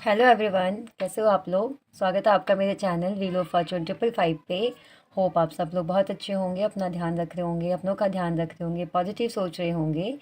Hello everyone, कैसे हो आप लोग। स्वागत है आपका मेरे चैनल वील ऑफ फॉर्चून 555 पे। होप आप सब लोग बहुत अच्छे होंगे, अपना ध्यान रख रहे होंगे, अपनों का ध्यान रख रहे होंगे, पॉजिटिव सोच रहे होंगे।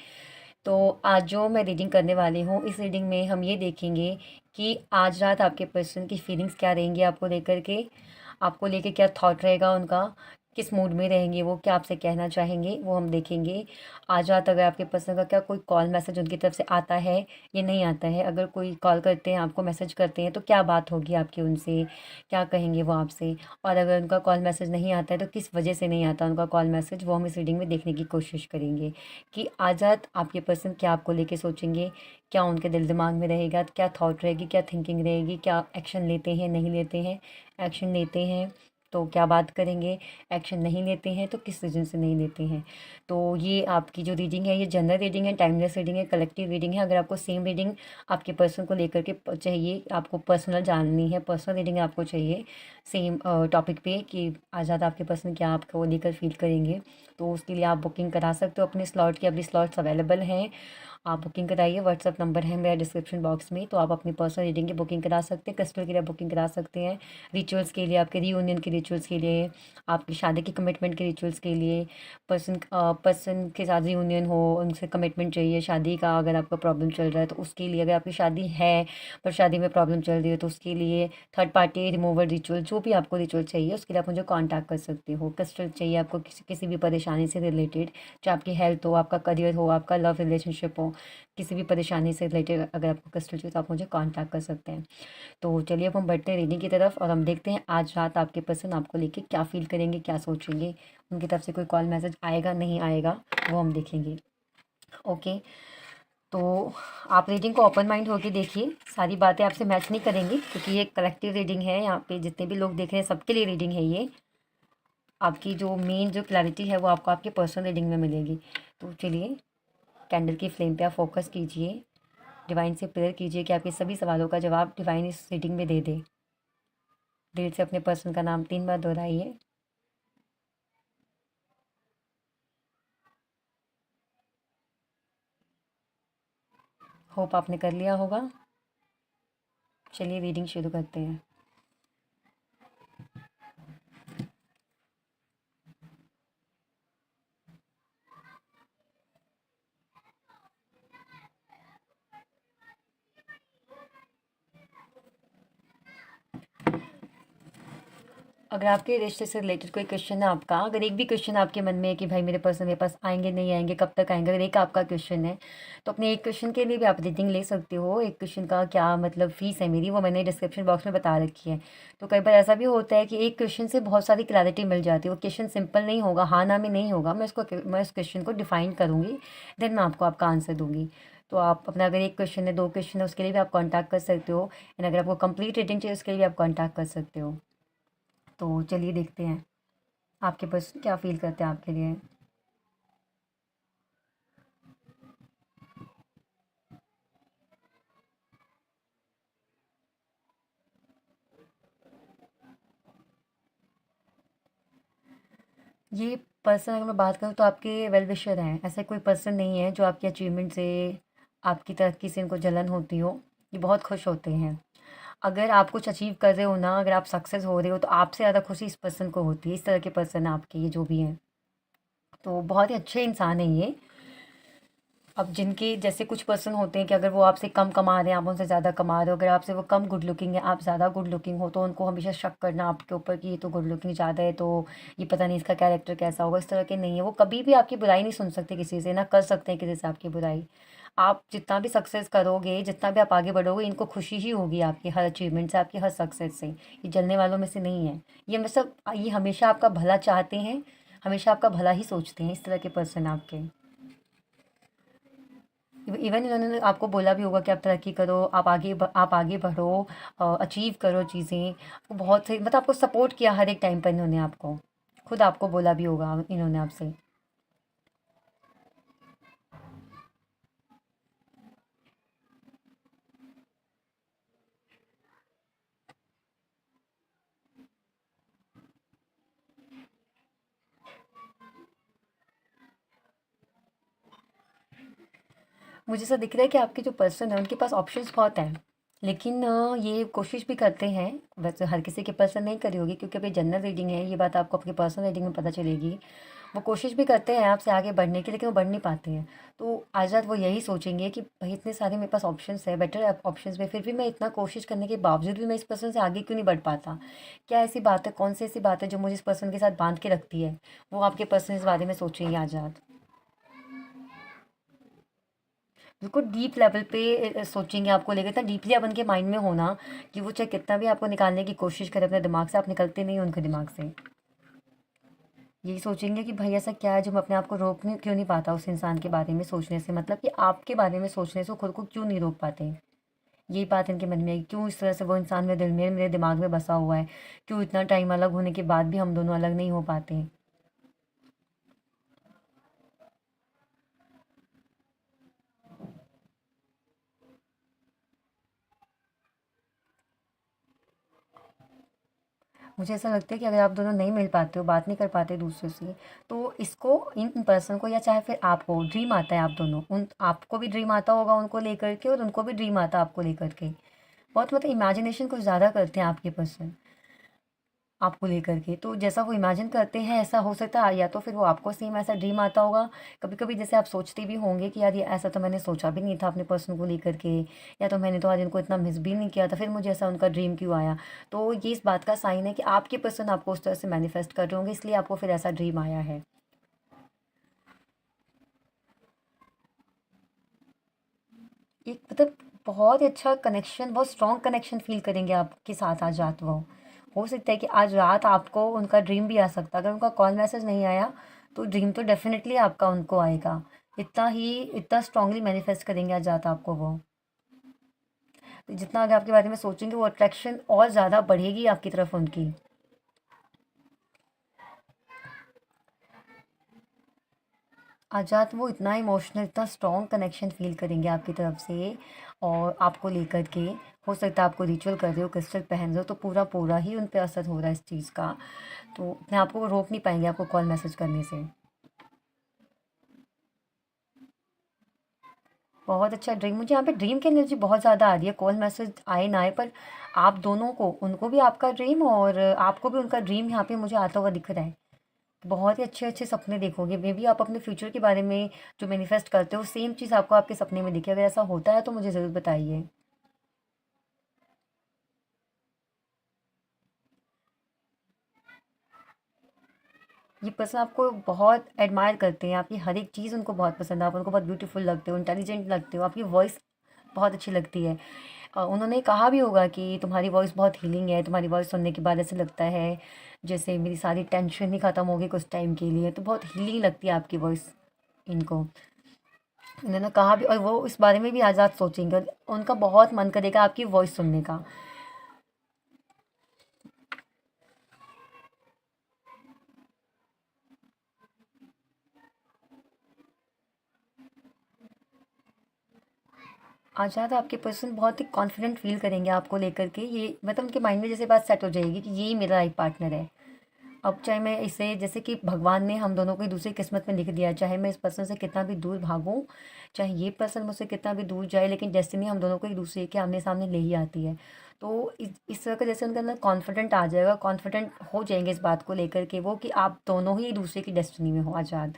तो आज जो मैं रीडिंग करने वाली हूँ, इस रीडिंग में हम ये देखेंगे कि आज रात आपके पर्सन की फीलिंग्स क्या रहेंगी आपको लेकर क्या थॉट रहेगा उनका, किस मूड में रहेंगे, वो क्या आपसे कहना चाहेंगे, वो हम देखेंगे। आज रात अगर आपके पर्सन का क्या कोई कॉल मैसेज उनकी तरफ से आता है ये नहीं आता है, अगर कोई कॉल करते हैं, आपको मैसेज करते हैं, तो क्या बात होगी आपकी उनसे, क्या कहेंगे वो आपसे। और अगर उनका कॉल मैसेज नहीं आता है तो किस वजह से नहीं आता उनका कॉल मैसेज, वो हम इस रीडिंग में देखने की कोशिश करेंगे कि आज रात आपके पर्सन क्या आपको लेके सोचेंगे, क्या उनके दिल दिमाग में रहेगा, क्या थॉट रहेगी, क्या थिंकिंग रहेगी, क्या एक्शन लेते हैं नहीं लेते हैं। एक्शन लेते हैं तो क्या बात करेंगे, एक्शन नहीं लेते हैं तो किस रीज़न से नहीं लेते हैं। तो ये आपकी जो रीडिंग है, ये जनरल रीडिंग है, टाइमलेस रीडिंग है, कलेक्टिव रीडिंग है। अगर आपको सेम रीडिंग आपके पर्सन को लेकर के चाहिए, आपको पर्सनल जाननी है, पर्सनल रीडिंग आपको चाहिए सेम टॉपिक पे कि आज़ाद आपके पर्सन क्या आपको लेकर फील करेंगे, तो उसके लिए आप बुकिंग करा सकते हो अपने स्लॉट की। अभी स्लॉट्स अवेलेबल हैं, आप बुकिंग कराइए। व्हाट्सअप नंबर है मेरा डिस्क्रिप्शन बॉक्स में, तो आप अपनी पर्सनल रीडिंग की बुकिंग करा सकते हैं, क्रिस्टल के लिए बुकिंग करा सकते हैं, रिचुअल्स के लिए, आपके रीयूनियन के रिचुअल्स के लिए, आपकी शादी की कमिटमेंट के रिचुअल्स के लिए, पर्सन के साथ रीयूनियन हो, उनसे कमिटमेंट चाहिए, शादी का अगर आपका प्रॉब्लम चल रहा है तो उसके लिए, अगर आपकी शादी है पर शादी में प्रॉब्लम चल रही है तो उसके लिए, थर्ड पार्टी रिमूवल रिचुअल, जो भी आपको रिचुअल चाहिए उसके लिए आप मुझे कॉन्टैक्ट कर सकते हो। क्रिस्टल चाहिए आपको किसी भी परेशानी से रिलेटेड, चाहे आपकी हेल्थ हो, आपका करियर हो, आपका लव रिलेशनशिप हो, किसी भी परेशानी से रिलेटेड अगर आपको क्रिस्टल चाहिए तो आप मुझे कांटेक्ट कर सकते हैं। तो चलिए अब हम बढ़ते हैं रीडिंग की तरफ और हम देखते हैं आज रात आपके पर्सन आपको लेके क्या फील करेंगे, क्या सोचेंगे, उनकी तरफ से कोई कॉल मैसेज आएगा नहीं आएगा, वो हम देखेंगे। ओके, तो आप रीडिंग को ओपन माइंड होकर देखिए, सारी बातें आपसे मैच नहीं करेंगी क्योंकि ये कलेक्टिव रीडिंग है। यहाँ पे जितने भी लोग देख रहे हैं सबके लिए रीडिंग है ये। आपकी जो मेन जो क्लैरिटी है वो आपको आपके पर्सनल रीडिंग में मिलेगी। तो चलिए, कैंडल की फ्लेम पे आप फोकस कीजिए, डिवाइन से प्रेयर कीजिए कि आपके सभी सवालों का जवाब डिवाइन इस रीडिंग में दे दे। दिल से अपने पर्सन का नाम 3 बार दोहराइए। होप आपने कर लिया होगा। चलिए रीडिंग शुरू करते हैं। अगर आपके रिश्ते से रिलेटेड कोई क्वेश्चन है आपका, अगर एक भी क्वेश्चन आपके मन में है कि भाई मेरे पर्सन मेरे पास आएंगे नहीं आएंगे, कब तक आएंगे, अगर एक आपका क्वेश्चन है तो अपने एक क्वेश्चन के लिए भी आप रीडिंग ले सकते हो। एक क्वेश्चन का क्या मतलब फ़ीस है मेरी, वो मैंने डिस्क्रिप्शन बॉक्स में बता रखी है। तो कई बार ऐसा भी होता है कि एक क्वेश्चन से बहुत सारी क्लैरिटी मिल जाती है। वो क्वेश्चन सिंपल नहीं होगा, हाँ ना में नहीं होगा, मैं उस क्वेश्चन को डिफाइन करूँगी, देन मैं आपको आपका आंसर दूँगी। तो आप अपना अगर एक क्वेश्चन है, दो क्वेश्चन है, उसके लिए भी आप कॉन्टैक्ट कर सकते हो। एंड अगर आपको कंप्लीट रीडिंग चाहिए उसके लिए भी आप कॉन्टैक्ट कर सकते हो। तो चलिए देखते हैं आपके पास क्या फ़ील करते हैं आपके लिए। ये पर्सन अगर मैं बात करूँ तो आपके वेल विशर हैं। ऐसा कोई पर्सन नहीं है जो आपकी अचीवमेंट से, आपकी तरक्की से इनको जलन होती हो। ये बहुत खुश होते हैं। अगर आप कुछ अचीव कर रहे हो ना, अगर आप सक्सेस हो रहे हो तो आपसे ज़्यादा खुशी इस पर्सन को होती है। इस तरह के पर्सन है आपके ये जो भी हैं। तो बहुत ही अच्छे इंसान हैं ये। अब जिनके जैसे कुछ पर्सन होते हैं कि अगर वो आपसे कम कमा रहे हैं, आप उनसे ज़्यादा कमा रहे हो, अगर आपसे वो कम गुड लुकिंग है, आप ज़्यादा गुड लुकिंग हो, तो उनको हमेशा शक करना आपके ऊपर कि ये तो गुड लुकिंग ज़्यादा है, तो ये पता नहीं इसका कैरेक्टर कैसा होगा। इस तरह के नहीं है वो, कभी भी आपकी बुराई नहीं सुन सकते किसी से, ना कर सकते हैं किसी से आपकी बुराई। आप जितना भी सक्सेस करोगे, जितना भी आप आगे बढ़ोगे, इनको खुशी ही होगी आपकी हर अचीवमेंट से, आपकी हर सक्सेस से। ये जलने वालों में से नहीं है। ये हमेशा आपका भला चाहते हैं, हमेशा आपका भला ही सोचते हैं। इस तरह के पर्सन आपके। इवन इन्होंने आपको बोला भी होगा कि आप तरक्की करो, आप आगे बढ़ो, अचीव करो चीज़ें। बहुत सही, मतलब आपको सपोर्ट किया हर एक टाइम पर इन्होंने आपको, खुद आपको बोला भी होगा इन्होंने आपसे। मुझे ऐसा दिख रहा है कि आपके जो पर्सन है उनके पास ऑप्शंस बहुत हैं। लेकिन ये कोशिश भी करते हैं, वैसे हर किसी के पर्सन नहीं करी होगी क्योंकि अभी जनरल रीडिंग है, ये बात आपको अपनी पर्सनल रीडिंग में पता चलेगी। वो कोशिश भी करते हैं आपसे आगे बढ़ने की, लेकिन वो बढ़ नहीं पाते हैं। तो आज़ाद वो यही सोचेंगे कि भाई इतने सारे मेरे पास ऑप्शंस है, बेटर ऑप्शंस में, फिर भी मैं इतना कोशिश करने के बावजूद भी मैं इस पर्सन से आगे क्यों नहीं बढ़ पाता। क्या ऐसी बात है, कौन सी ऐसी बात है जो मुझे इस पर्सन के साथ बांध के रखती है। वो आपके पर्सन इस बारे में सोचेंगे आज़ाद। बिल्कुल डीप लेवल पे सोचेंगे आपको लेकर, इतना डीपली अब उनके माइंड में होना कि वो चाहे कितना भी आपको निकालने की कोशिश करे अपने दिमाग से, आप निकलते नहीं हो उनके दिमाग से। यही सोचेंगे कि भाई ऐसा क्या है जो मैं अपने आप को रोक नहीं क्यों नहीं पाता उस इंसान के बारे में सोचने से, मतलब कि आपके बारे में सोचने से खुद को क्यों नहीं रोक पाते। यही बात इनके मन में है, क्यों इस तरह से वो इंसान मेरे दिल में, मेरे दिमाग में बसा हुआ है, क्यों इतना टाइम अलग होने के बाद भी हम दोनों अलग नहीं हो पाते। मुझे ऐसा लगता है कि अगर आप दोनों नहीं मिल पाते हो, बात नहीं कर पाते दूसरे से, तो इसको इन पर्सन को या चाहे फिर आपको ड्रीम आता है, आप दोनों उन आपको भी ड्रीम आता होगा उनको लेकर के और उनको भी ड्रीम आता आपको लेकर के। बहुत मतलब इमेजिनेशन कुछ ज़्यादा करते हैं आपके पर्सन आपको लेकर के, तो जैसा वो इमेजिन करते हैं ऐसा हो सकता है, या तो फिर वो आपको सेम ऐसा ड्रीम आता होगा। कभी कभी जैसे आप सोचते भी होंगे कि यार ये ऐसा तो मैंने सोचा भी नहीं था अपने पर्सन को लेकर के, या तो मैंने तो आज इनको इतना मिस भी नहीं किया था, फिर मुझे ऐसा उनका ड्रीम क्यों आया। तो ये इस बात का साइन है कि आपके पर्सन आपको उस तरह से मैनिफेस्ट कर रहे होंगे, इसलिए आपको फिर ऐसा ड्रीम आया है। एक मतलब बहुत ही अच्छा कनेक्शन, बहुत स्ट्रॉन्ग कनेक्शन फील करेंगे आपके साथ आज रात वो। हो सकता है कि आज रात आपको उनका ड्रीम भी आ सकता है, अगर उनका कॉल मैसेज नहीं आया तो ड्रीम तो डेफिनेटली आपका उनको आएगा। इतना स्ट्रांगली मैनिफेस्ट करेंगे आज रात आपको वो। तो जितना आगे आपके बारे में सोचेंगे वो अट्रैक्शन और ज़्यादा बढ़ेगी आपकी तरफ उनकी। आजाद वो इतना इमोशनल, इतना स्ट्रॉन्ग कनेक्शन फ़ील करेंगे आपकी तरफ से और आपको लेकर के। हो सकता है आपको रिचुअल कर रहे हो, क्रिस्टल पहन रहे हो, तो पूरा पूरा ही उन पे असर हो रहा है इस चीज़ का। तो अपने आप को वो रोक नहीं पाएंगे आपको कॉल मैसेज करने से। बहुत अच्छा ड्रीम, मुझे यहाँ पे ड्रीम की एनर्जी बहुत ज़्यादा आ रही है, कॉल मैसेज आए ना आए पर आप दोनों को, उनको भी आपका ड्रीम और आपको भी उनका ड्रीम यहाँ पे मुझे आता हुआ दिख रहा है। बहुत ही अच्छे अच्छे सपने देखोगे, मे बी आप अपने फ्यूचर के बारे में जो मैनिफेस्ट करते हो सेम चीज़ आपको आपके सपने में दिखे। अगर ऐसा होता है तो मुझे ज़रूर बताइए। ये पर्सन आपको बहुत एडमायर करते हैं, आपकी हर एक चीज़ उनको बहुत पसंद है, आप उनको बहुत ब्यूटीफुल लगते हो, इंटेलिजेंट लगते हो, आपकी वॉइस बहुत अच्छी लगती है। उन्होंने कहा भी होगा कि तुम्हारी वॉइस बहुत हीलिंग है, तुम्हारी वॉइस सुनने के बाद ऐसे लगता है जैसे मेरी सारी टेंशन ही ख़त्म हो गई कुछ टाइम के लिए, तो बहुत हीलिंग लगती है आपकी वॉइस इनको। उन्होंने कहा भी, और वो इस बारे में भी आज़ाद सोचेंगे और उनका बहुत मन करेगा आपकी वॉइस सुनने का। आज़ाद आपके पर्सन बहुत ही कॉन्फिडेंट फील करेंगे आपको लेकर के, ये मतलब उनके माइंड में जैसे बात सेट हो जाएगी कि यही मेरा लाइफ पार्टनर है। अब चाहे मैं इसे, जैसे कि भगवान ने हम दोनों को एक दूसरी किस्मत में लिख दिया है, चाहे मैं इस पर्सन से कितना भी दूर भागूं, चाहे ये पर्सन मुझसे कितना भी दूर जाए, लेकिन डेस्टिनी हम दोनों को एक दूसरे के आमने सामने ले ही आती है। तो इस तरह का जैसे उनके अंदर कॉन्फिडेंट आ जाएगा, कॉन्फिडेंट हो जाएंगे इस बात को लेकर के वो कि आप दोनों ही एक दूसरे की डेस्टिनी में हो आज़ाद।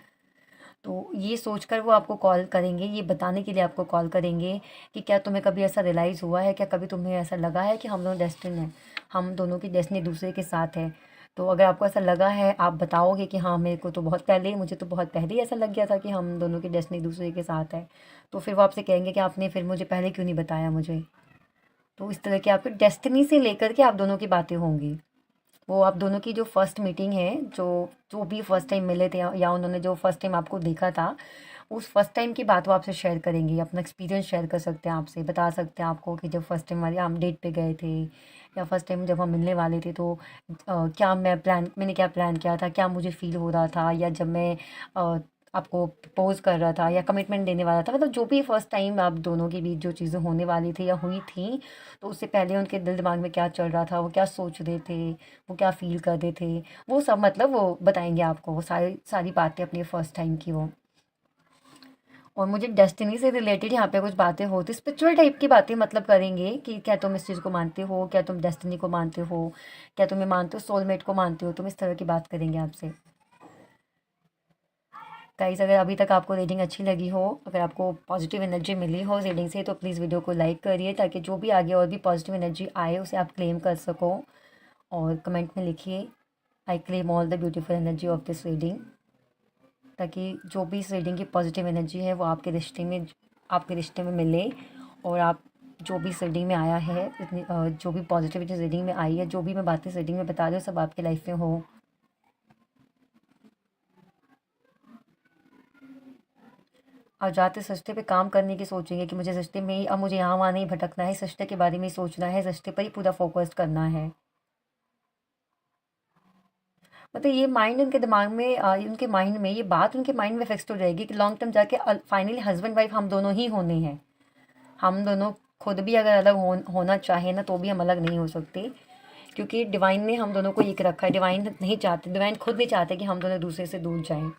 तो ये सोचकर वो आपको कॉल करेंगे, ये बताने के लिए आपको कॉल करेंगे कि क्या तुम्हें कभी ऐसा रियलाइज़ हुआ है, क्या कभी तुम्हें ऐसा लगा है कि हम दोनों डेस्टिन हैं, हम दोनों की डेस्टिनी एक दूसरे के साथ है। तो अगर आपको ऐसा लगा है, आप बताओगे कि हाँ मेरे को तो बहुत पहले, मुझे तो बहुत पहले ही ऐसा लग गया था कि हम दोनों की डेस्टिनी एक दूसरे के साथ है। तो फिर वो आपसे कहेंगे कि आपने फिर मुझे पहले क्यों नहीं बताया मुझे। तो इस तरह की आपकी डेस्टिनी से लेकर के आप दोनों की बातें होंगी। वो आप दोनों की जो फर्स्ट मीटिंग है, जो जो भी फर्स्ट टाइम मिले थे या उन्होंने जो फर्स्ट टाइम आपको देखा था, उस फर्स्ट टाइम की बात वो आपसे शेयर करेंगी, अपना एक्सपीरियंस शेयर कर सकते हैं आपसे, बता सकते हैं आपको कि जब फर्स्ट टाइम हमारे हम डेट पे गए थे या फर्स्ट टाइम जब हम मिलने वाले थे तो क्या मैंने क्या प्लान किया था, क्या मुझे फ़ील हो रहा था, या जब मैं अ, आपको प्रपोज़ कर रहा था या कमिटमेंट देने वाला था, मतलब जो भी फर्स्ट टाइम आप दोनों के बीच जो चीज़ें होने वाली थी या हुई थी, तो उससे पहले उनके दिल दिमाग में क्या चल रहा था, वो क्या सोच रहे थे, वो क्या फ़ील कर रहे थे, वो सब मतलब वो बताएँगे आपको, वो सारी सारी बातें अपनी फ़र्स्ट टाइम की वो। और मुझे डेस्टिनी से रिलेटेड यहाँ पे कुछ बातें होती, स्पिरिचुअल टाइप की बातें मतलब करेंगे कि क्या तुम इस चीज़ को मानते हो, क्या तुम डेस्टिनी को मानते हो, क्या तुम्हें मानते हो, सोलमेट को मानते हो, तुम इस तरह की बात करेंगे आपसे। गाइस, अगर अभी तक आपको रीडिंग अच्छी लगी हो, अगर आपको पॉजिटिव एनर्जी मिली हो रीडिंग से, तो प्लीज़ वीडियो को लाइक करिए, ताकि जो भी आगे और भी पॉजिटिव एनर्जी आए उसे आप क्लेम कर सको। और कमेंट में लिखिए, I claim all the beautiful energy of this reading, ताकि जो भी इस रीडिंग की पॉजिटिव एनर्जी है वो आपके रिश्ते में मिले। और आप जो भी इस रीडिंग में आया है, इतनी जो भी पॉजिटिविटी रीडिंग में आई है, जो भी मैं बातें इस रीडिंग में बता रही हूँ, सब आपके लाइफ में हो। और जाते इस रिश्ते पे काम करने की सोचेंगे कि मुझे रिश्ते में ही, अब मुझे यहाँ वहाँ नहीं भटकना है, इस रिश्ते के बारे में ही सोचना है, रिश्ते पर ही पूरा फोकस करना है। मतलब ये माइंड उनके दिमाग में उनके माइंड में ये बात उनके माइंड में फिक्स्ड हो जाएगी कि लॉन्ग टर्म जाके फाइनली हस्बैंड वाइफ हम दोनों ही होने हैं। हम दोनों खुद भी अगर अलग होना चाहे ना, तो भी हम अलग नहीं हो सकते, क्योंकि डिवाइन ने हम दोनों को एक रखा है। डिवाइन खुद नहीं चाहते कि हम दोनों दूसरे से दूर जाएं।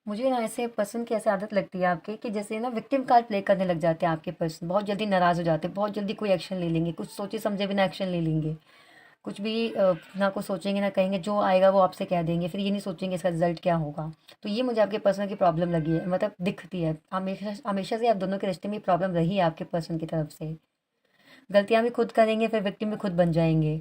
मुझे ना ऐसे पर्सन की ऐसे आदत लगती है आपके, कि जैसे ना विक्टिम कार्ड प्ले करने लग जाते हैं आपके पर्सन, बहुत जल्दी नाराज़ हो जाते हैं, बहुत जल्दी कोई एक्शन ले लेंगे, कुछ सोचे समझे बिना एक्शन ले लेंगे, कुछ भी ना कुछ सोचेंगे ना कहेंगे, जो आएगा वो आपसे कह देंगे, फिर ये नहीं सोचेंगे इसका रिजल्ट क्या होगा। तो ये मुझे आपके पर्सन की प्रॉब्लम लगी है, मतलब दिखती है हमेशा हमेशा से आप दोनों के रिश्ते में प्रॉब्लम रही है आपके पर्सन की तरफ से। गलतियाँ भी खुद करेंगे, फिर विक्टिम भी खुद बन जाएंगे।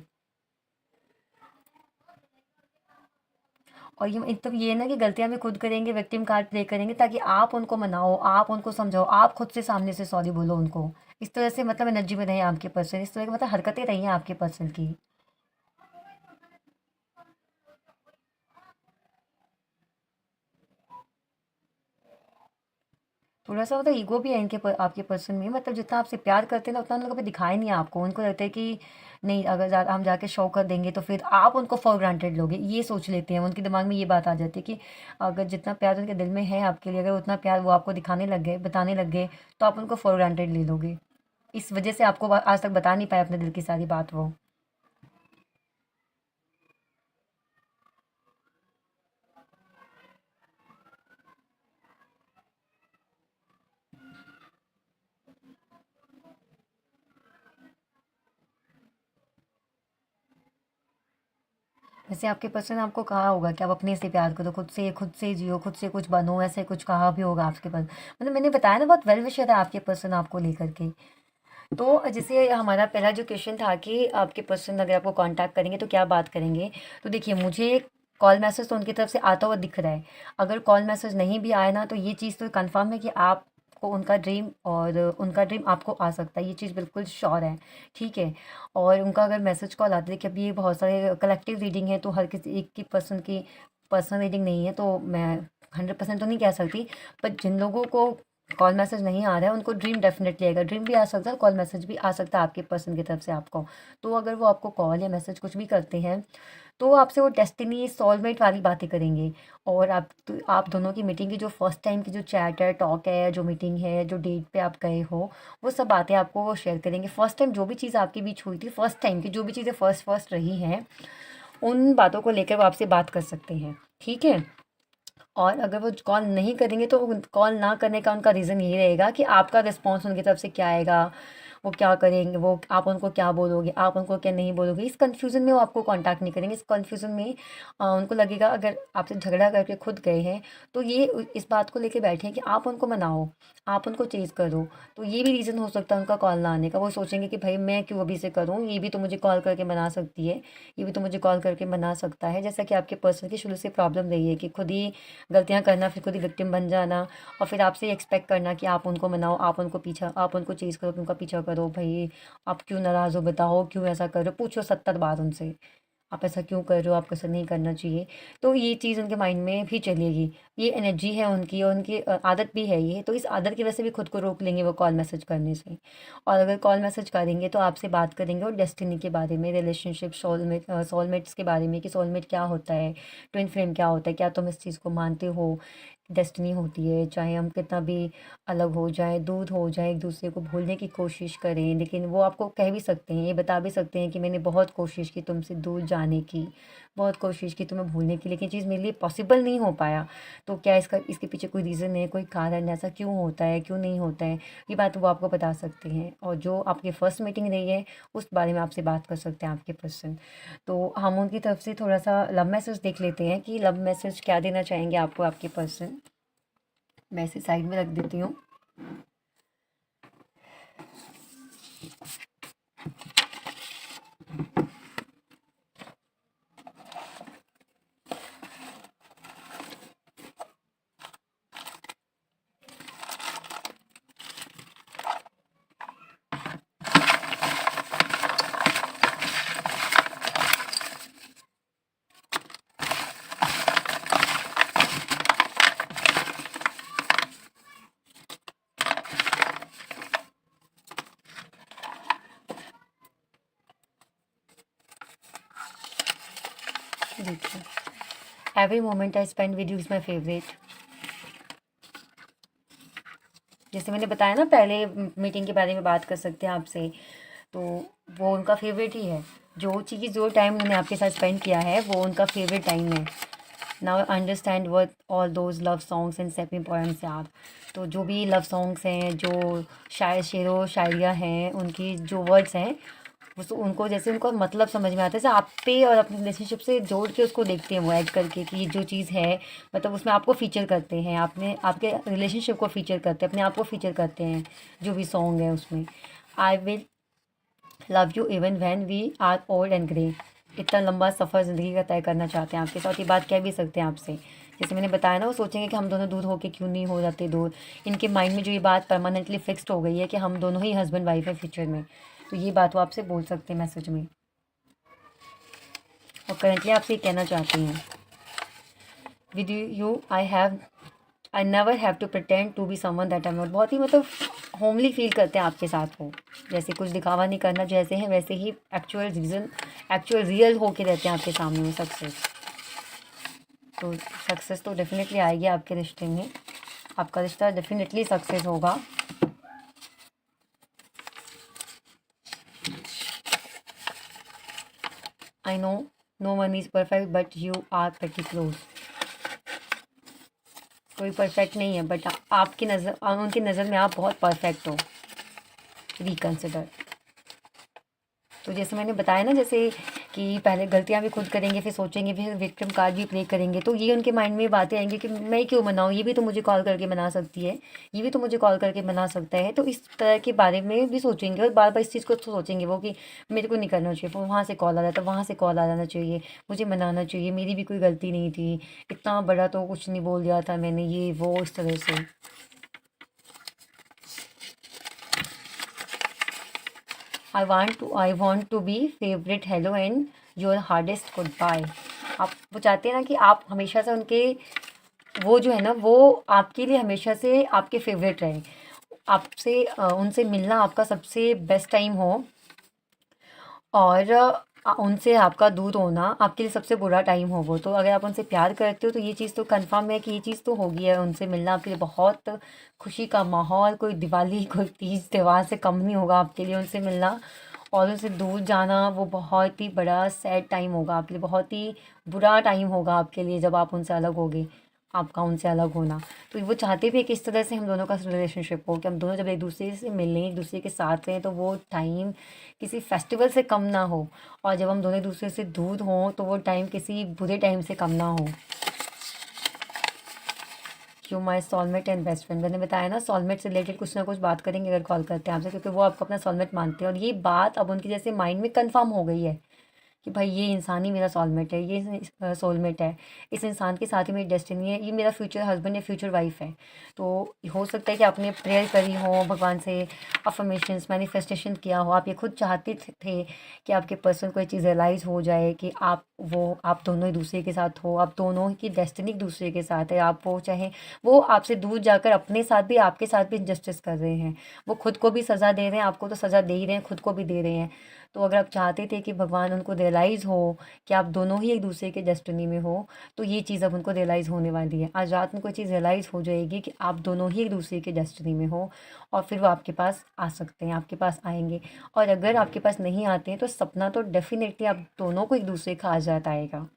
और ये मतलब ये ना कि गलतियाँ भी खुद करेंगे, विक्टिम कार्ड प्ले करेंगे, ताकि आप उनको मनाओ, आप उनको समझाओ, आप खुद से सामने से सॉरी बोलो उनको। इस तरह से मतलब एनर्जी में रहे आपके पर्सन, इस तरह की मतलब हरकतें रही हैं आपके पर्सन की। थोड़ा-सा मतलब ईगो भी है आपके पर्सन में, मतलब जितना आपसे प्यार करते हैं ना, उतना उन्होंने कभी दिखाया नहीं आपको। उनको लगता है कि नहीं, अगर हम जाके शो कर देंगे तो फिर आप उनको फॉर ग्रांटेड लोगे, ये सोच लेते हैं। उनके दिमाग में ये बात आ जाती है कि अगर जितना प्यार उनके दिल में है आपके लिए, अगर उतना प्यार वो आपको दिखाने लग गए, बताने लग गए, तो आप उनको फॉर ग्रांटेड ले लोगे। इस वजह से आपको आज तक बता नहीं पाए अपने दिल की सारी बात वो। वैसे आपके पर्सन ने आपको कहा होगा कि आप अपने से प्यार करो, खुद से जियो, खुद से कुछ बनो, ऐसे कुछ कहा भी होगा आपके पास। मतलब मैंने बताया ना, बहुत वेल विशर है आपके पर्सन आपको लेकर के। तो जैसे हमारा पहला जो क्वेश्चन था कि आपके पर्सन अगर आपको कांटेक्ट करेंगे तो क्या बात करेंगे। तो देखिए, मुझे कॉल मैसेज तो उनकी तरफ से आता हुआ दिख रहा है। अगर कॉल मैसेज नहीं भी आया ना, तो ये चीज़ तो कंफर्म है कि आपको उनका ड्रीम आपको आ सकता है, ये चीज़ बिल्कुल श्योर है। ठीक है। और उनका अगर मैसेज कॉल आता है, देखिए अभी ये बहुत सारे कलेक्टिव रीडिंग है, तो हर किसी एक की पर्सनल रीडिंग नहीं है, तो मैं 100% तो नहीं कह सकती। पर जिन लोगों को कॉल मैसेज नहीं आ रहा है, उनको ड्रीम डेफिनेटली आएगा। ड्रीम भी आ सकता है, कॉल मैसेज भी आ सकता है आपके पर्सन की तरफ से आपको। तो अगर वो आपको कॉल या मैसेज कुछ भी करते हैं, तो आपसे वो डेस्टिनी सोलमेट वाली बातें करेंगे। और आप दोनों की मीटिंग की जो फर्स्ट टाइम की जो चैट है, टॉक है, जो मीटिंग है, जो डेट पे आप गए हो, वो सब बातें आपको वो शेयर करेंगे। फर्स्ट टाइम जो भी चीज़ आपके बीच हुई थी, फर्स्ट टाइम की जो भी चीज़ें फर्स्ट फर्स्ट रही हैं, उन बातों को लेकर वो आपसे बात कर सकते हैं। ठीक है। और अगर वो कॉल नहीं करेंगे, तो कॉल ना करने का उनका रीज़न यही रहेगा कि आपका रिस्पॉन्स उनकी तरफ से क्या आएगा, वो क्या करेंगे, वो आप उनको क्या बोलोगे, आप उनको क्या नहीं बोलोगे। इस कन्फ्यूज़न में वो आपको कांटेक्ट नहीं करेंगे। इस कन्फ्यूज़न में उनको लगेगा, अगर आपसे झगड़ा करके खुद गए हैं, तो ये इस बात को लेके बैठे हैं कि आप उनको मनाओ, आप उनको चेज़ करो। तो ये भी रीज़न हो सकता है उनका कॉल ना आने का। वो सोचेंगे कि भाई मैं क्यों अभी से करूँ, ये भी तो मुझे कॉल करके मना सकती है, ये भी तो मुझे कॉल करके मना सकता है। जैसा कि आपके पर्सन की शुरू से प्रॉब्लम रही है कि खुद ही गलतियाँ करना, फिर खुद ही विक्टिम बन जाना, और फिर आपसे एक्सपेक्ट करना कि आप उनको मनाओ, आप उनको चीज़ करो, उनका पीछा करो। भई, आप क्यों नाराज़ हो, बताओ क्यों ऐसा कर रहे हो? पूछो 70 बार उनसे, आप ऐसा क्यों कर रहे हो? आपको ऐसा नहीं करना चाहिए। तो ये चीज़ उनके माइंड में भी चलेगी। ये एनर्जी है उनकी, और उनकी आदत भी है ये। तो इस आदत की वजह से भी खुद को रोक लेंगे वो कॉल मैसेज करने से। और अगर कॉल मैसेज करेंगे, तो आपसे बात करेंगे और डेस्टिनी के बारे में, रिलेशनशिप, सोलमेट्स के बारे में, कि सोलमेट क्या होता है, ट्विन फ्लेम क्या होता है, क्या तुम इस चीज़ को मानते हो, डेस्टिनी होती है, चाहे हम कितना भी अलग हो जाएँ, दूर हो जाएँ, एक दूसरे को भूलने की कोशिश करें, लेकिन वो आपको कह भी सकते हैं, ये बता भी सकते हैं कि मैंने बहुत कोशिश की तुमसे दूर जाने की, बहुत कोशिश की तुम्हें भूलने की, लेकिन चीज़ मेरे लिए पॉसिबल नहीं हो पाया। तो क्या इसके पीछे कोई रीज़न है, कोई कारण है, ऐसा क्यों होता है, क्यों नहीं होता है? ये बात वो आपको बता सकते हैं, और जो आपकी फर्स्ट मीटिंग रही है, उस बारे में आपसे बात कर सकते हैं आपके पर्सन। तो हम उनकी तरफ से थोड़ा-सा लव मैसेज देख लेते हैं कि लव मैसेज क्या देना चाहेंगे आपको आपके पर्सन। मैं इसे साइड में रख देती हूँ। देखिए, every moment I spend with you is my favourite. जैसे मैंने बताया ना, पहले मीटिंग के बारे में बात कर सकते हैं आपसे, तो वो उनका फेवरेट ही है। जो टाइम उन्होंने आपके साथ स्पेंड किया है, वो उनका फेवरेट टाइम है। Now understand what all those love songs and sappy poems are. तो जो भी लव सॉन्ग्स हैं, जो शेरो शायरियाँ हैं, उनकी जो वर्ड्स हैं, उनको जैसे उनको मतलब समझ में आता है, जैसे आप पे और अपने रिलेशनशिप से जोड़ के उसको देखते हैं वो ऐड करके कि ये जो चीज़ है, मतलब उसमें आपको फ़ीचर करते हैं, आपने आपके रिलेशनशिप को फ़ीचर करते हैं, अपने आप को फ़ीचर करते हैं, जो भी सॉन्ग है उसमें। I will love you even when we are old and grey. इतना लंबा सफ़र ज़िंदगी का तय करना चाहते हैं आपके साथ, ये बात कह भी सकते हैं आपसे। जैसे मैंने बताया ना, वो सोचेंगे कि हम दोनों दूर होके क्यों नहीं हो जाते दूर। इनके माइंड में जो ये बात परमानेंटली फिक्स्ड हो गई है कि हम दोनों ही हस्बैंड वाइफ हैं फ्यूचर में, तो ये बात वो आपसे बोल सकते हैं मैसेज में। और करेंटली आपसे ये कहना चाहती हैं, with you I never have to pretend to be someone that I am not. बहुत ही मतलब होमली फील करते हैं आपके साथ वो, जैसे कुछ दिखावा नहीं करना, जैसे हैं वैसे ही एक्चुअल रियल होके रहते हैं आपके सामने में। सक्सेस तो डेफिनेटली आएगी आपके रिश्ते में, आपका रिश्ता डेफिनेटली सक्सेस होगा। I know no one is perfect but you are pretty close. कोई परफेक्ट नहीं है, बट आपकी नज़र, उनकी नज़र में आप बहुत परफेक्ट हो। रिकन्सिडर। तो जैसे मैंने बताया ना, जैसे कि पहले गलतियाँ भी खुद करेंगे, फिर सोचेंगे, फिर विक्टिम कार्ड भी प्ले करेंगे, तो ये उनके माइंड में बातें आएंगी कि मैं क्यों मनाऊँ, ये भी तो मुझे कॉल करके मना सकती है, ये भी तो मुझे कॉल करके मना सकता है। तो इस तरह के बारे में भी सोचेंगे, और बार बार इस चीज़ को तो सोचेंगे वो कि मेरे को नहीं करना चाहिए, वो वहाँ से कॉल आ रहा था, वहाँ से कॉल आ जाना चाहिए, मुझे मनाना चाहिए, मेरी भी कोई गलती नहीं थी, इतना बड़ा तो कुछ नहीं बोल दिया था मैंने, ये वो इस तरह से। I want to be favourite hello and your hardest goodbye. आप वो चाहते हैं ना कि आप हमेशा से उनके, वो जो है ना, वो आपके लिए हमेशा से आपके फेवरेट रहे, आपसे उनसे मिलना आपका सबसे बेस्ट टाइम हो, और उनसे आपका दूर होना आपके लिए सबसे बुरा टाइम हो। वो तो अगर आप उनसे प्यार करते हो, तो ये चीज़ तो कंफर्म है कि ये चीज़ तो होगी है, उनसे मिलना आपके लिए बहुत खुशी का माहौल, कोई दिवाली कोई तीज त्यौहार से कम नहीं होगा आपके लिए उनसे मिलना। और उनसे दूर जाना वो बहुत ही बड़ा सैड टाइम होगा आपके लिए, बहुत ही बुरा टाइम होगा आपके लिए जब आप उनसे अलग होगे, आपका उनसे अलग होना। तो वो चाहते भी है कि इस तरह से हम दोनों का रिलेशनशिप हो, कि हम दोनों जब एक दूसरे से मिलें, एक दूसरे के साथ रहें, तो वो टाइम किसी फेस्टिवल से कम ना हो, और जब हम दोनों एक दूसरे से दूर हों, तो वो टाइम किसी बुरे टाइम से कम ना हो। You my soulmate and best friend. मैंने बताया ना, सोलमेट से रिलेटेड कुछ ना कुछ बात करेंगे अगर कॉल करते हैं आपसे, क्योंकि वो आपको अपना सोलमेट मानते हैं, और ये बात अब उनकी जैसे माइंड में कंफर्म हो गई है कि भाई ये इंसान ही मेरा सोलमेट है, ये सोलमेट है, इस इंसान के साथ ही मेरी डेस्टिनी है, ये मेरा फ्यूचर हस्बैंड या फ्यूचर वाइफ है। तो हो सकता है कि आपने प्रेयर करी हो भगवान से, अफर्मेशंस मैनिफेस्टेशन किया हो, आप ये खुद चाहते थे कि आपके पर्सन को ये चीज़ रियलाइज़ हो जाए कि आप दोनों एक दूसरे के साथ हो, आप दोनों की डेस्टिनी एक दूसरे के साथ है। आप वो चाहे वो आपसे दूर जाकर अपने साथ भी, आपके साथ भी इनजस्टिस कर रहे हैं, वो खुद को भी सज़ा दे रहे हैं, आपको तो सज़ा दे ही रहे हैं, खुद को भी दे रहे हैं। तो अगर आप चाहते थे कि भगवान उनको रियलाइज़ हो कि आप दोनों ही एक दूसरे के डेस्टिनी में हो, तो ये चीज़ अब उनको रियलाइज़ होने वाली है। आज रात में कोई चीज़ रियलाइज़ हो जाएगी कि आप दोनों ही एक दूसरे के डेस्टिनी में हो, और फिर वो आपके पास आ सकते हैं, आपके पास आएंगे। और अगर आपके पास नहीं आते हैं तो सपना तो डेफिनेटली आप दोनों को एक दूसरे का आ जाता आएगा।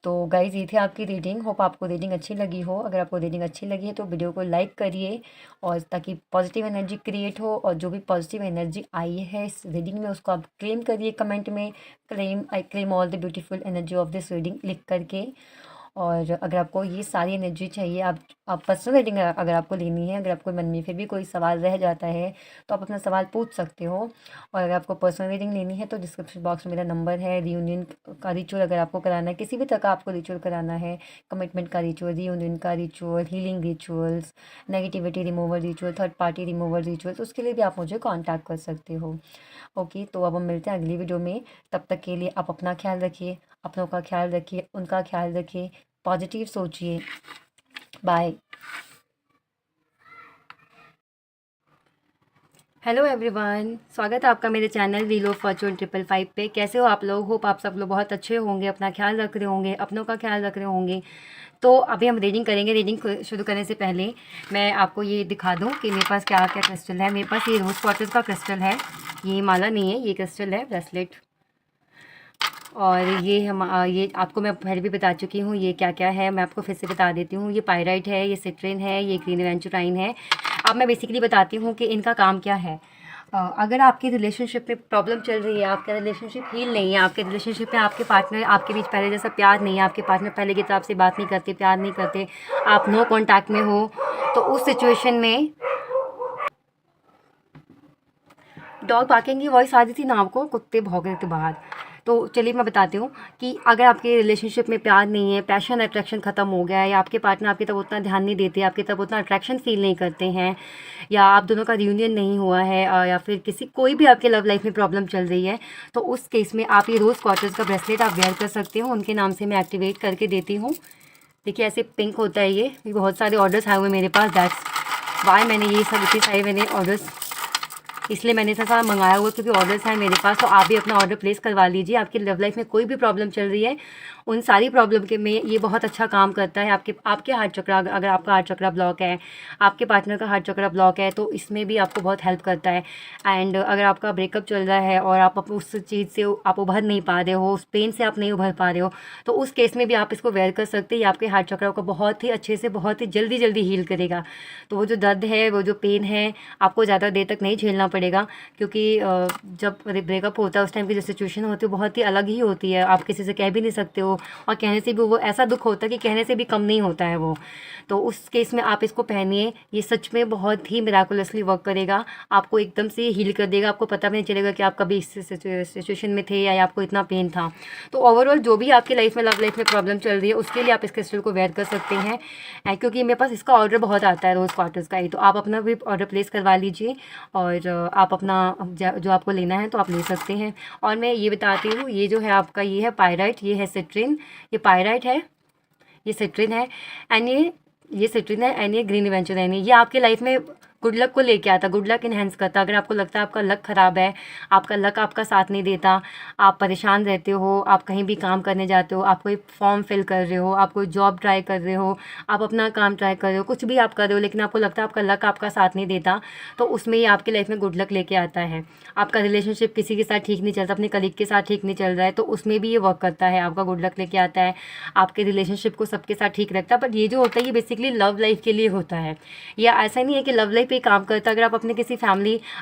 तो गाइज़ ये थी आपकी रीडिंग। होप आपको रीडिंग अच्छी लगी हो। अगर आपको रीडिंग अच्छी लगी है तो वीडियो को लाइक करिए, और ताकि पॉजिटिव एनर्जी क्रिएट हो, और जो भी पॉजिटिव एनर्जी आई है इस रीडिंग में उसको आप क्लेम करिए कमेंट में। Claim, I claim all the beautiful energy of this reading लिख करके। और अगर आपको ये सारी एनर्जी चाहिए, आप पर्सनल रीडिंग अगर आपको लेनी है, अगर आपको मन में फिर भी कोई सवाल रह जाता है तो आप अपना सवाल पूछ सकते हो। और अगर आपको पर्सनल रीडिंग लेनी है तो डिस्क्रिप्शन बॉक्स में मेरा नंबर है। रियूनियन का रिचुअल अगर आपको कराना है, किसी भी तरह का आपको रिचुअल कराना है, कमिटमेंट का रिचुअल, रियूनियन का ritual, healing rituals, negativity removal ritual, third party removal rituals, उसके लिए भी आप मुझे कॉन्टैक्ट कर सकते हो। ओके, तो अब हम मिलते हैं अगली वीडियो में। तब तक के लिए आप अपना ख्याल रखिए, अपनों का ख्याल रखिए, उनका ख्याल रखिए, पॉजिटिव सोचिए। बाय। हेलो एवरीवन, स्वागत है आपका मेरे चैनल व्हील ऑफ फॉर्चून 555 पे। कैसे हो आप लोग? होप आप सब लोग बहुत अच्छे होंगे, अपना ख्याल रख रहे होंगे, अपनों का ख्याल रख रहे होंगे। तो अभी हम रीडिंग करेंगे। रीडिंग शुरू करने से पहले मैं आपको ये दिखा दूं कि मेरे पास क्या क्या क्रिस्टल है। मेरे पास ये रोज़ क्वार्टज का क्रिस्टल है। ये माला नहीं है, ये क्रिस्टल है, ब्रेसलेट। और ये आपको मैं पहले भी बता चुकी हूँ ये क्या क्या है। मैं आपको फिर से बता देती हूँ। ये पायराइट है, ये सिट्रिन है, ये ग्रीन एवेंचुराइन है। अब मैं बेसिकली बताती हूँ कि इनका काम क्या है। अगर आपके रिलेशनशिप में प्रॉब्लम चल रही है, आपका रिलेशनशिप हील नहीं है, आपके रिलेशनशिप में आपके पार्टनर, आपके बीच पहले जैसा प्यार नहीं है, आपके पार्टनर पहले की तरह आपसे बात नहीं करते, प्यार नहीं करते, आप नो कॉन्टैक्ट में हो, तो उस सिचुएशन में डॉग बार्किंग की वॉइस आ रही थी ना आपको, कुत्ते भौंक रहे थे बाहर। तो चलिए मैं बताती हूँ कि अगर आपके रिलेशनशिप में प्यार नहीं है, पैशन अट्रैक्शन ख़त्म हो गया है, या आपके पार्टनर आपकी तरफ उतना ध्यान नहीं देते, आपकी तरफ उतना अट्रैक्शन फील नहीं करते हैं, या आप दोनों का रियूनियन नहीं हुआ है, या फिर कोई भी आपके लव लाइफ में प्रॉब्लम चल रही है, तो उस केस में आप ये रोज़ क्वार्टर्स का ब्रेसलेट आप वेयर कर सकते हो। उनके नाम से मैं एक्टिवेट करके देती हूँ। देखिए ऐसे पिंक होता है ये बहुत सारे ऑर्डर्स आए हुए मेरे पास। दैट्स वाई मैंने ये सब इतने सारे मैंने ऑर्डर्स, इसलिए मैंने इतना सारा मंगाया हुआ क्योंकि ऑर्डर्स हैं मेरे पास। तो आप भी अपना ऑर्डर प्लेस करवा लीजिए। आपकी लव लाइफ में कोई भी प्रॉब्लम चल रही है, उन सारी प्रॉब्लम के में ये बहुत अच्छा काम करता है। आपके हार्ट चक्रा, अगर आपका हार्ट चक्रा ब्लॉक है, आपके पार्टनर का हार्ट चक्रा ब्लॉक है, तो इसमें भी आपको बहुत हेल्प करता है। एंड अगर आपका ब्रेकअप चल रहा है और आप उस चीज़ से आप उभर नहीं पा रहे हो, उस पेन से आप नहीं उभर पा रहे हो, तो उस केस में भी आप इसको वेयर कर सकते हैं। ये आपके हार्ट चक्रा को बहुत ही अच्छे से, बहुत ही जल्दी जल्दी हील करेगा। तो वो जो दर्द है, वो जो पेन है, आपको ज़्यादा देर तक नहीं झेलना पड़ेगा। क्योंकि जब ब्रेकअप होता है उस टाइम की जो सिचुएशन होती है बहुत ही अलग ही होती है। आप किसी से कह भी नहीं सकते हो, और कहने से भी वो ऐसा दुख होता है कि कहने से भी कम नहीं होता है वो। तो उस केस में आप इसको पहनिए। ये सच में बहुत ही मिराकुलसली वर्क करेगा। आपको एकदम से हील कर देगा। आपको पता भी नहीं चलेगा कि आप कभी इस सिचुएशन में थे या आपको इतना पेन था। तो ओवरऑल जो भी आपकी लाइफ में, लव लाइफ में प्रॉब्लम चल रही है, उसके लिए आप इस क्रिस्टल को वेयर कर सकते हैं। क्योंकि मेरे पास इसका ऑर्डर बहुत आता है, रोज़ क्वार्टर्स का ही। तो आप अपना भी ऑर्डर प्लेस करवा लीजिए, और आप अपना जो आपको लेना है तो आप ले सकते हैं। और मैं ये बताती हूँ, ये जो है आपका, ये है पायराइट, ये है सिट्रिन। ये पायराइट है, ये सिट्रिन है, एंड ये सिट्रिन है, एंड ये ग्रीन एवेंचुराइन है। ये आपके लाइफ में गुड लक को लेके आता, गुड लक इन्हेंस करता। अगर आपको लगता है आपका लक ख़राब है, आपका लक आपका साथ नहीं देता, आप परेशान रहते हो, आप कहीं भी काम करने जाते हो, आप कोई फॉर्म फिल कर रहे हो, आप कोई जॉब ट्राई कर रहे हो, आप अपना काम ट्राई कर रहे हो, कुछ भी आप कर रहे हो, लेकिन आपको लगता है आपका लक आपका साथ नहीं देता, तो उसमें ये आपकी लाइफ में गुड लक लेके आता है। आपका रिलेशनशिप किसी के साथ ठीक नहीं चलता, अपने कलीग के साथ ठीक नहीं चल रहा है, तो उसमें भी ये वर्क करता है, आपका गुड लक लेके आता है, आपके रिलेशनशिप को सबके साथ ठीक रखता है। बट ये जो होता है ये बेसिकली लव लाइफ के लिए होता है। या ऐसा नहीं है कि लव लाइफ पे काम करता। अगर आप अपने किसी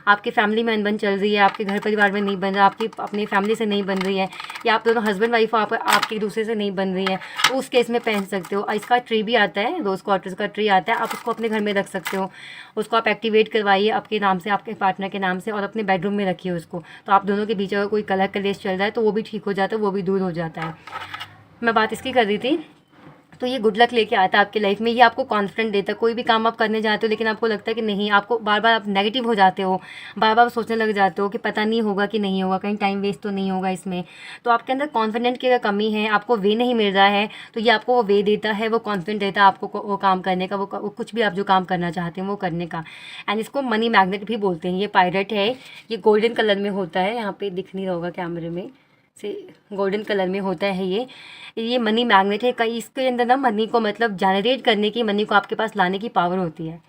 आपकी फैमिली में अनबन चल रही है, आपके घर परिवार में नहीं बन रहा, आपकी अपनी फैमिली से नहीं बन रही है, या आप दोनों हस्बैंड वाइफ हो, आपके एक दूसरे से नहीं बन रही है, तो उस केस में पहन सकते हो। इसका ट्री भी आता है, रोज़ क्वार्टर्स का ट्री आता है, आप उसको अपने घर में रख सकते हो। उसको आप एक्टिवेट करवाइए आपके नाम से, आपके पार्टनर के नाम से, और अपने बेडरूम में रखिए उसको। तो आप दोनों के बीच अगर कोई कलह कलेश चल रहा है तो वो भी ठीक हो जाता है, वो भी दूर हो जाता है। मैं बात इसकी कर रही थी तो ये गुड लक लेके आता है आपकी लाइफ में। ये आपको कॉन्फिडेंट देता है। कोई भी काम आप करने जाते हो लेकिन आपको लगता है कि नहीं, आपको बार बार आप नेगेटिव हो जाते हो, बार बार सोचने लग जाते हो कि पता नहीं होगा कि नहीं होगा, कहीं टाइम वेस्ट तो नहीं होगा इसमें। तो आपके अंदर कॉन्फिडेंट की अगर कमी है, आपको वे नहीं मिल रहा है, तो ये आपको वो वे देता है, वो कॉन्फिडेंट देता है आपको वो काम करने का, वो कुछ भी आप जो काम करना चाहते हैं वो करने का। एंड इसको मनी मैग्नेट भी बोलते हैं। ये पायरेट है, ये गोल्डन कलर में होता है, यहाँ पे दिख नहीं रहा होगा कैमरे में से, गोल्डन कलर में होता है ये मनी मैग्नेट है। कई इसके अंदर ना मनी को मतलब जनरेट करने की, मनी को आपके पास लाने की पावर होती है।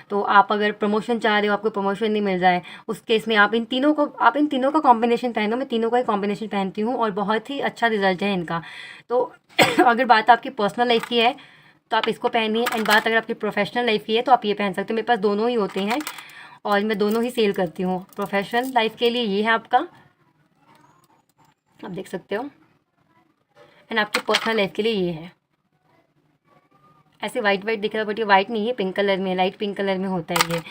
तो आप अगर प्रमोशन चाह रहे हो, आपको प्रमोशन नहीं मिल रहा है, उस केस में आप इन तीनों का कॉम्बिनेशन पहनो। मैं तीनों का ही कॉम्बिनेशन पहनती हूँ और बहुत ही अच्छा रिजल्ट है इनका। तो अगर बात आपकी पर्सनल लाइफ की है तो आप इसको पहनिए, एंड बात अगर आपकी प्रोफेशनल लाइफ की है तो आप ये पहन सकते हो। मेरे पास दोनों ही होते हैं और मैं दोनों ही सेल करती हूँ। प्रोफेशनल लाइफ के लिए ये है आपका, आप देख सकते हो, एंड आपकी पर्सनल लाइफ के लिए ये है। ऐसे वाइट वाइट दिख रहा है बट ये वाइट नहीं है, पिंक कलर में, लाइट पिंक कलर में होता है ये।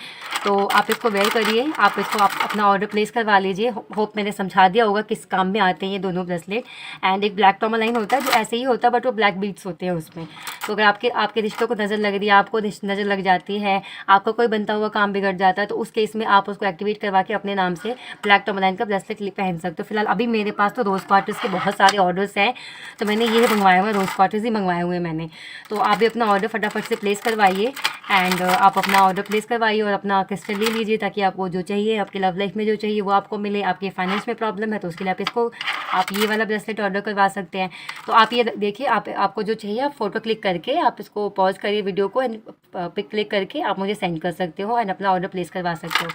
तो आप इसको वेयर करिए, आप अपना ऑर्डर प्लेस करवा लीजिए। होप मैंने समझा दिया होगा किस काम में आते हैं ये दोनों ब्रेसलेट। एंड एक ब्लैक टॉर्मलाइन होता है जो ऐसे ही होता है बट वो ब्लैक बीड्स होते हैं उसमें। तो अगर आपके रिश्तों को नज़र लग रही है, आपको नज़र लग जाती है, आपका कोई बनता हुआ काम बिगड़ जाता है, तो उस केस में आप उसको एक्टिवेट करवा के अपने नाम से ब्लैक टॉर्मलाइन का ब्रेसलेट पहन सकते हो। फिलहाल अभी मेरे पास तो रोज़ क्वार्टर्स के बहुत सारे ऑर्डर्स हैं, तो मैंने ये मंगवाए हुए, रोज़ क्वार्टर्स ही मंगवाए हुए हैं मैंने। तो आप भी अपना ऑर्डर फटाफट से प्लेस करवाइए, एंड आप अपना ऑर्डर प्लेस करवाइए और अपना क्रिस्टल ले लीजिए, ताकि आपको जो चाहिए, आपके लव लाइफ में जो चाहिए वो आपको मिले। आपके फाइनेंस में प्रॉब्लम है तो उसके लिए आप ये वाला ब्रेसलेट ऑर्डर करवा सकते हैं। तो आप ये देखिए, आपको जो चाहिए आप फ़ोटो क्लिक करके आप इसको पॉज करिए वीडियो को, एंड पिक क्लिक करके आप मुझे सेंड कर सकते हो एंड अपना ऑर्डर प्लेस करवा सकते हो।